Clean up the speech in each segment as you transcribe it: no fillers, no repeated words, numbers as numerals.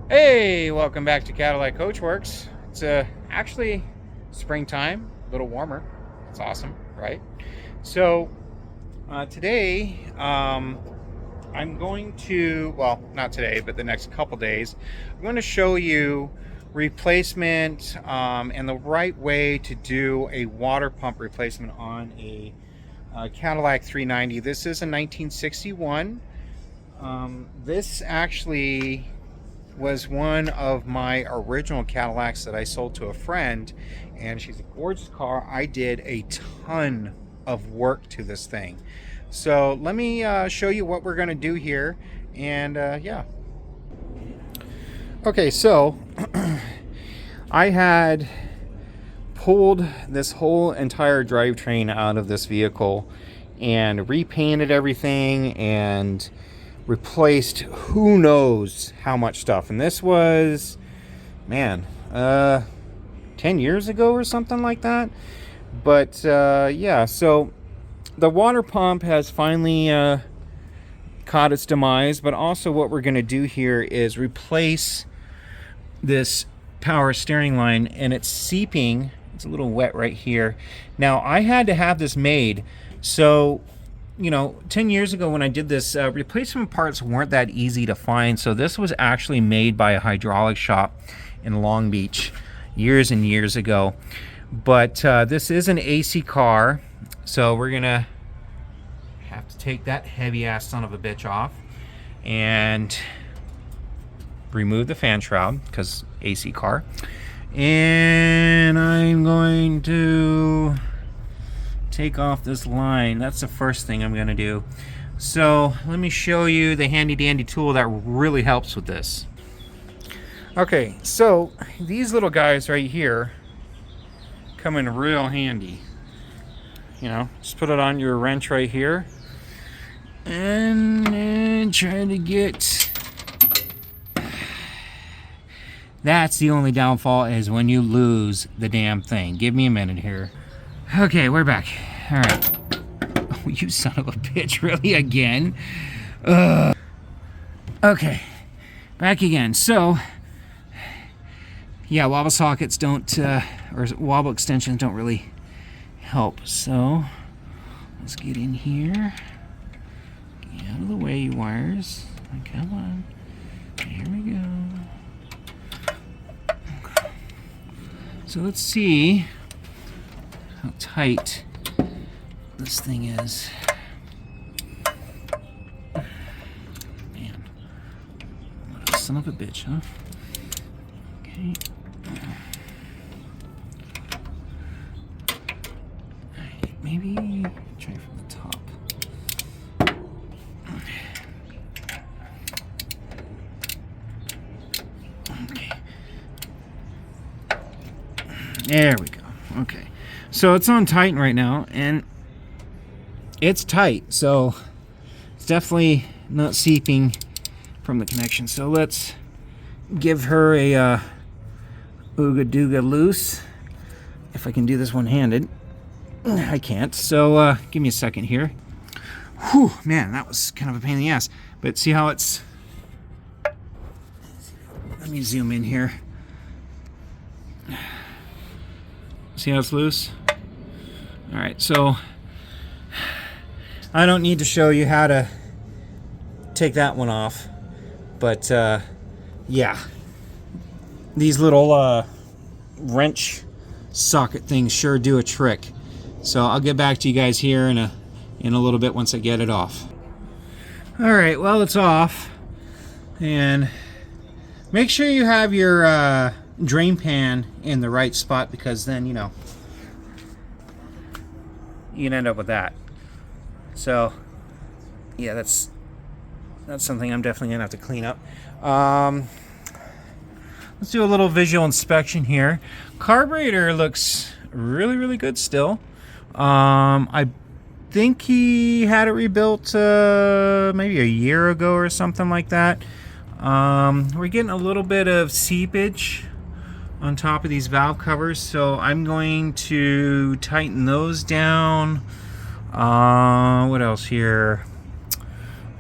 Hey, welcome back to Cadillac Coachworks. It's actually springtime, a little warmer. It's awesome, right? So today I'm going to, well, not today, but the next couple days, I'm going to show you replacement and the right way to do a water pump replacement on a Cadillac 390. This is a 1961. This actually was one of my original Cadillacs that I sold to a friend, and she's a gorgeous car. I did a ton of work to this thing. So let me show you what we're going to do here, and yeah. Okay, so I had pulled this whole entire drivetrain out of this vehicle and repainted everything and replaced who knows how much stuff. And this was, man, 10 years ago or something like that. But yeah, so the water pump has finally caught its demise. But also what we're going to do here is replace this power steering line, and it's seeping. It's a little wet right here. Now I had to have this made, so you know, 10 years ago when I did this, replacement parts weren't that easy to find. So this was actually made by a hydraulic shop in Long Beach years and years ago. But this is an AC car, so we're gonna have to take that heavy ass son of a bitch off and remove the fan shroud, because AC car. And I'm going to take off this line. That's the first thing I'm going to do. So let me show you the handy dandy tool that really helps with this. Okay, so these little guys right here come in real handy. You know, just put it on your wrench right here and then try to get. That's the only downfall, is when you lose the damn thing. Give me a minute here. Okay, we're back. All right. Oh, you son of a bitch, really, again? Okay, back again. So, yeah, wobble sockets don't, or wobble extensions don't really help. So, let's get in here. Get out of the way, you wires. Come on. Here we go. So let's see how tight this thing is. Man, what a son of a bitch, huh? Okay. Alright, maybe try from the top. Okay. There we go. Okay. So it's on tighten right now, and it's tight, so it's definitely not seeping from the connection. So let's give her a ooga dooga loose. If I can do this one-handed. I can't, so give me a second here. Whew, man, that was kind of a pain in the ass. But see how it's... Let me zoom in here. See how it's loose? All right, so I don't need to show you how to take that one off, but yeah, these little wrench socket things sure do a trick. So I'll get back to you guys here in a little bit once I get it off. All right, well, it's off, and make sure you have your drain pan in the right spot, because then, you know, you can end up with that. So yeah, that's something I'm definitely gonna have to clean up. Let's do a little visual inspection here. Carburetor looks really good still. I think he had it rebuilt maybe a year ago or something like that. We're getting a little bit of seepage on top of these valve covers, so I'm going to tighten those down. What else here?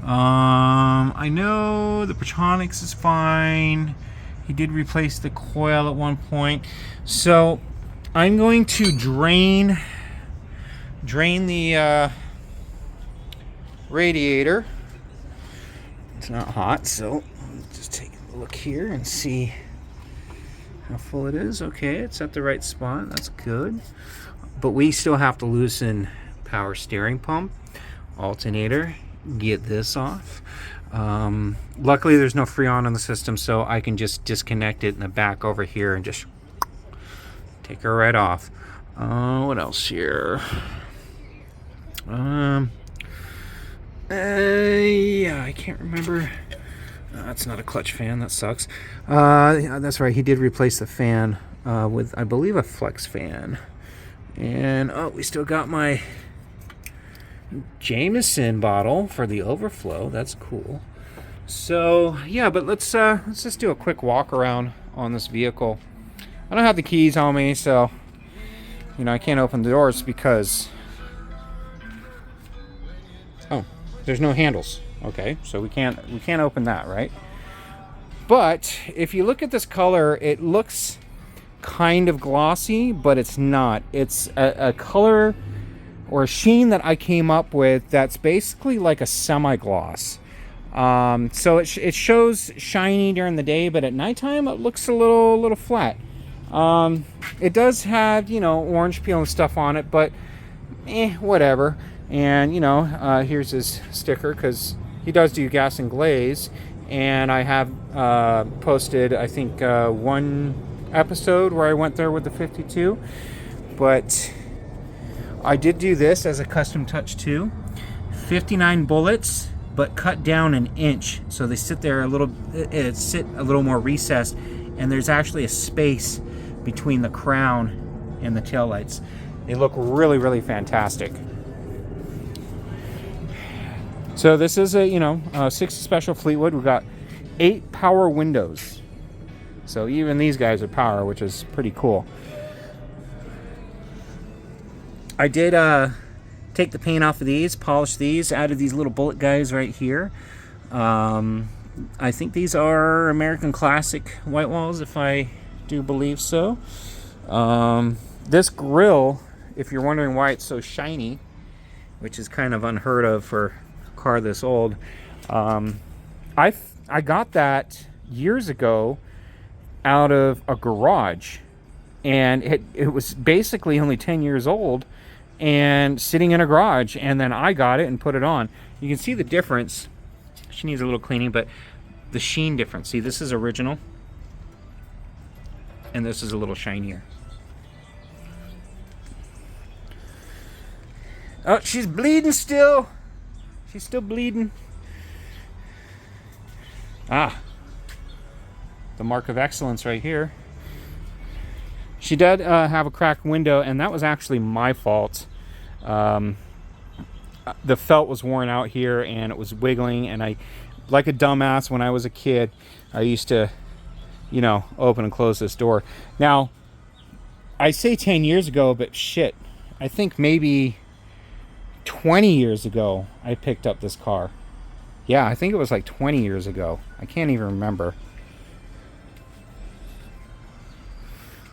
I know the Petronics is fine. He did replace the coil at one point. So I'm going to drain the radiator. It's not hot, so just take a look here and see how full it is. Okay, it's at the right spot. That's good. But we still have to loosen power steering pump, alternator, get this off. Luckily there's no Freon on the system, so I can just disconnect it in the back over here and just take her right off. What else here? Yeah, I can't remember. That's not a clutch fan, that sucks. Yeah, that's right, he did replace the fan with, I believe, a flex fan. And oh, we still got my Jameson bottle for the overflow. That's cool. So yeah, but let's just do a quick walk around on this vehicle. I don't have the keys on me, so you know I can't open the doors because there's no handles. Okay, so we can't open that, right? But if you look at this color, it looks kind of glossy, but it's not. It's a color or a sheen that I came up with that's basically like a semi-gloss. So it shows shiny during the day, but at nighttime it looks a little flat. It does have, you know, orange peel and stuff on it, but whatever. And you know, here's his sticker because he does do gas and glaze, and I have posted, I think, one episode where I went there with the 52, but I did do this as a custom touch too. 59 bullets, but cut down an inch, so they sit there a little more recessed, and there's actually a space between the crown and the taillights. They look really fantastic. So this is a 60 special Fleetwood. We've got 8 power windows, so even these guys are power, which is pretty cool. I did take the paint off of these, polish these, added these little bullet guys right here. I think these are American Classic white walls, if I do believe so. This grille, if you're wondering why it's so shiny, which is kind of unheard of for a car this old, I got that years ago out of a garage, and it was basically only 10 years old and sitting in a garage, and then I got it and put it on. You can see the difference. She needs a little cleaning, but the sheen difference. See, this is original and this is a little shinier. Oh, she's bleeding still. She's still bleeding. Ah, the mark of excellence right here. She did have a cracked window, and that was actually my fault. The felt was worn out here, and it was wiggling, and I, like a dumbass when I was a kid, I used to, you know, open and close this door. Now, I say 10 years ago, but shit, I think maybe 20 years ago I picked up this car. Yeah, I think it was like 20 years ago. I can't even remember.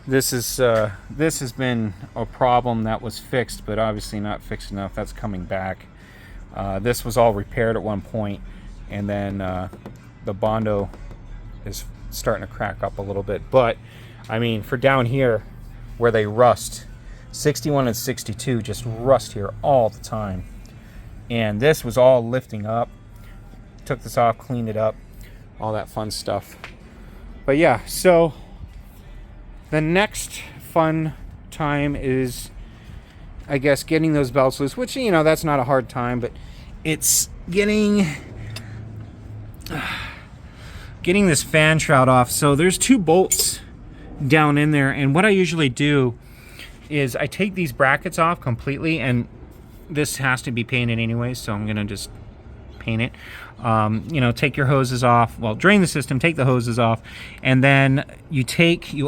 This has been a problem that was fixed, but obviously not fixed enough. That's coming back. This was all repaired at one point, and then the Bondo is starting to crack up a little bit. But I mean, for down here where they rust, 61 and 62 just rust here all the time. And this was all lifting up. Took this off, cleaned it up, all that fun stuff. But yeah, so the next fun time is, I guess, getting those belts loose, which, you know, that's not a hard time, but it's getting this fan shroud off. So there's 2 bolts down in there, and what I usually do is I take these brackets off completely, and this has to be painted anyway, so I'm gonna just paint it. You know, take your hoses off, well, drain the system, take the hoses off, and then you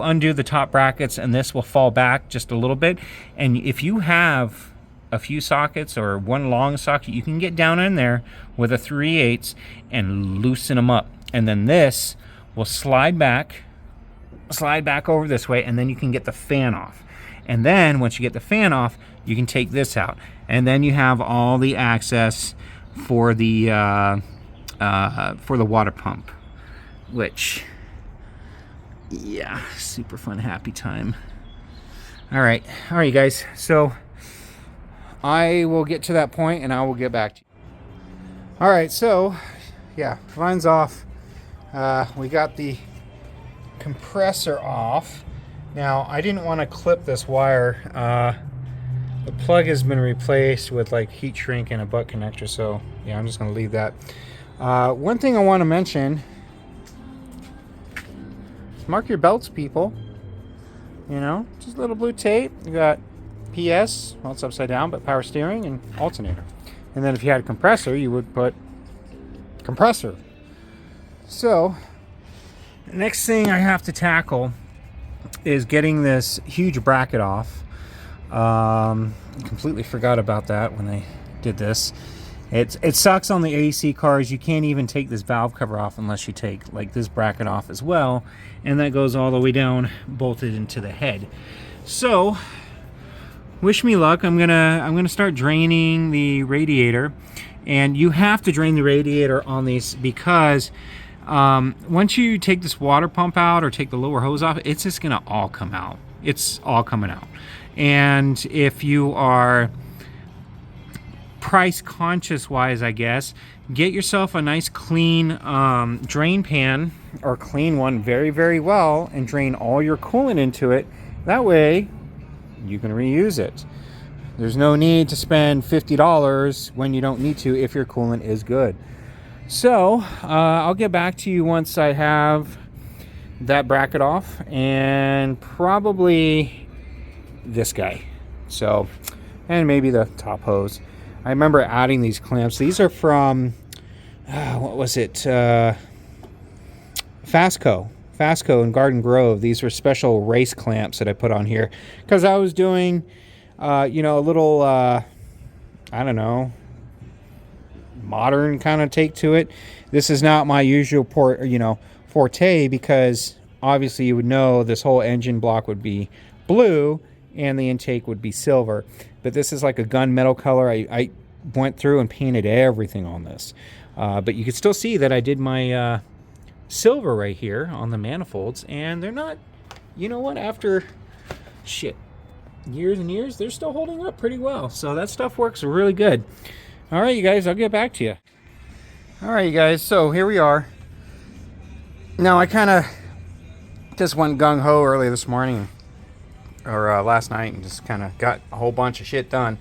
undo the top brackets, and this will fall back just a little bit. And if you have a few sockets or one long socket, you can get down in there with a 3/8 and loosen them up. And then this will slide back over this way, and then you can get the fan off. And then once you get the fan off, you can take this out. And then you have all the access for the water pump, which, yeah, super fun, happy time. All right, you guys. So I will get to that point and I will get back to you. All right, so yeah, line's off. We got the compressor off. Now, I didn't want to clip this wire. The plug has been replaced with like heat shrink and a butt connector, so yeah, I'm just going to leave that. One thing I want to mention, mark your belts, people. You know, just a little blue tape. You got PS, well, it's upside down, but power steering and alternator. And then if you had a compressor, you would put compressor. So, next thing I have to tackle is getting this huge bracket off. Completely forgot about that when I did this. It sucks on the AC cars. You can't even take this valve cover off unless you take like this bracket off as well, and that goes all the way down, bolted into the head. So, wish me luck. I'm gonna start draining the radiator, and you have to drain the radiator on these because once you take this water pump out or take the lower hose off, it's just gonna all come out. It's all coming out. And if you are price conscious wise, I guess, get yourself a nice clean drain pan, or clean one very, very well, and drain all your coolant into it. That way you can reuse it. There's no need to spend $50 when you don't need to if your coolant is good. So I'll get back to you once I have that bracket off, and probably this guy. So, and maybe the top hose. I remember adding these clamps. These are from what was it, Fastco in Garden Grove. These were special race clamps that I put on here because I was doing you know, a little I don't know, modern kind of take to it. This is not my usual forte, because obviously you would know this whole engine block would be blue and the intake would be silver, but this is like a gunmetal color. I went through and painted everything on this, but you can still see that I did my silver right here on the manifolds, and they're not, you know what, after years and years, they're still holding up pretty well. So that stuff works really good. All right, you guys, I'll get back to you. All right, you guys, so here we are. Now, I kind of just went gung-ho early this morning, or last night, and just kind of got a whole bunch of shit done.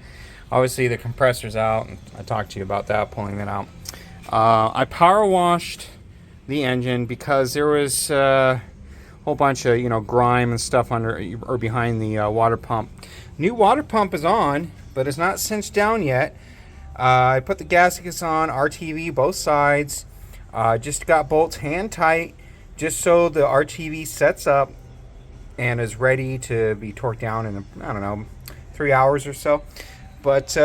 Obviously, the compressor's out, and I talked to you about that, pulling that out. I power washed the engine because there was a whole bunch of, you know, grime and stuff under or behind the water pump. New water pump is on, but it's not cinched down yet. I put the gaskets on, RTV both sides. Just got bolts hand tight, just so the RTV sets up and is ready to be torqued down in, I don't know, 3 hours or so. But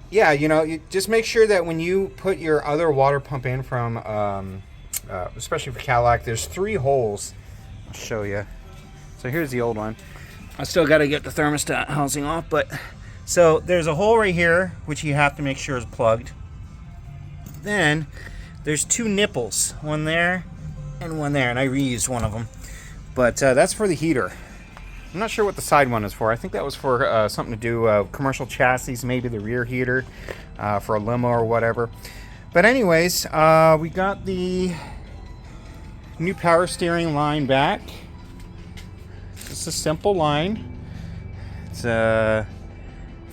yeah, you know, you just make sure that when you put your other water pump in from, especially for Cadillac, there's 3 holes. I'll show you. So here's the old one. I still got to get the thermostat housing off, but so there's a hole right here, which you have to make sure is plugged. Then there's 2 nipples, one there and one there, and I reused one of them. But that's for the heater. I'm not sure what the side one is for. I think that was for something to do commercial chassis, maybe the rear heater for a limo or whatever. But anyways, we got the new power steering line back. It's a simple line. It's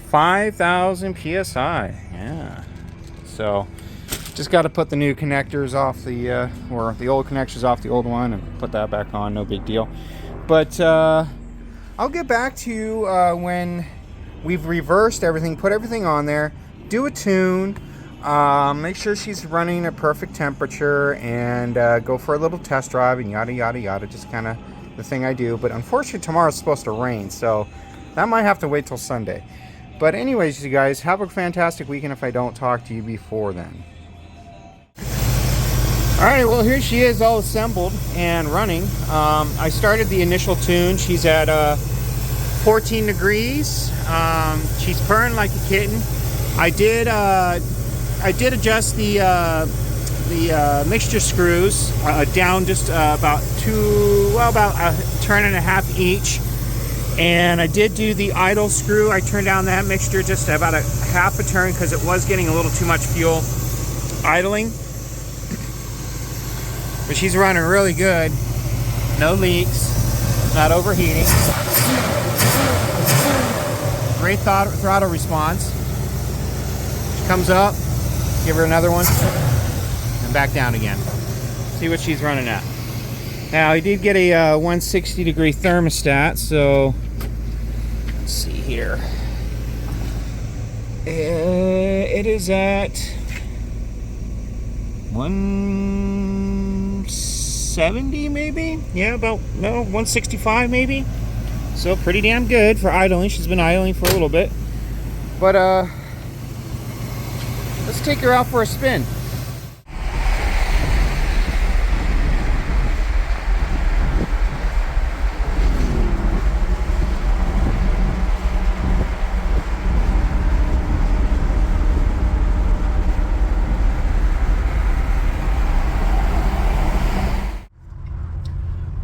5,000 psi. Yeah. So just got to put the new connectors off the or the old connectors off the old one and put that back on. No big deal. But I'll get back to you when we've reversed everything, put everything on there, do a tune, make sure she's running at perfect temperature, and go for a little test drive and yada yada yada. Just kind of the thing I do. But unfortunately, tomorrow's supposed to rain, so That might have to wait till Sunday. But anyways, you guys, have a fantastic weekend if I don't talk to you before then. Alright, well here she is all assembled and running. I started the initial tune. She's at 14 degrees. She's purring like a kitten. I did adjust the mixture screws down just about a turn and a half each. And I did do the idle screw. I turned down that mixture just about a half a turn because it was getting a little too much fuel idling. But she's running really good. No leaks. Not overheating. Great throttle response. She comes up. Give her another one. And back down again. See what she's running at. Now, I did get a 160 degree thermostat, so let's see here. It is at 170 maybe? Yeah, about 165 maybe. So pretty damn good for idling. She's been idling for a little bit. But let's take her out for a spin.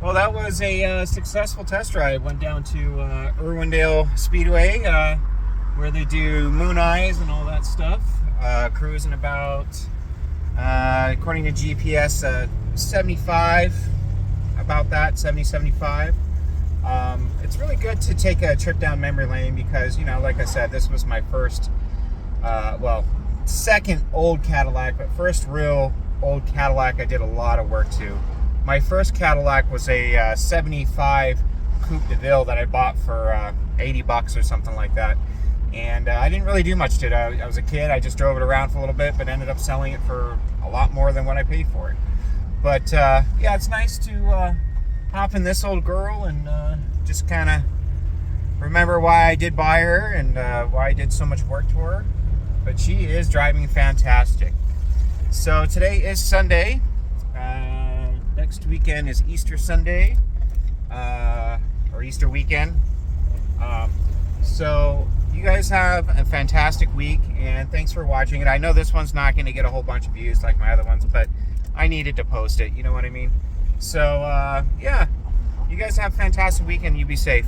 Well, that was a successful test drive. Went down to Irwindale Speedway, where they do moon eyes and all that stuff. Cruising about, according to GPS, 75, about that, 70, 75. It's really good to take a trip down memory lane because, you know, like I said, this was my first, second old Cadillac, but first real old Cadillac I did a lot of work to. My first Cadillac was a 75 Coupe de Ville that I bought for 80 bucks or something like that. And I didn't really do much to it. I was a kid. I just drove it around for a little bit, but ended up selling it for a lot more than what I paid for it. But yeah, it's nice to hop in this old girl and just kind of remember why I did buy her and why I did so much work to her. But she is driving fantastic. So today is Sunday. Next weekend is Easter Sunday, or Easter weekend. So you guys have a fantastic week, and thanks for watching it. I know this one's not going to get a whole bunch of views like my other ones, but I needed to post it, you know what I mean? So, yeah, you guys have a fantastic weekend. You be safe.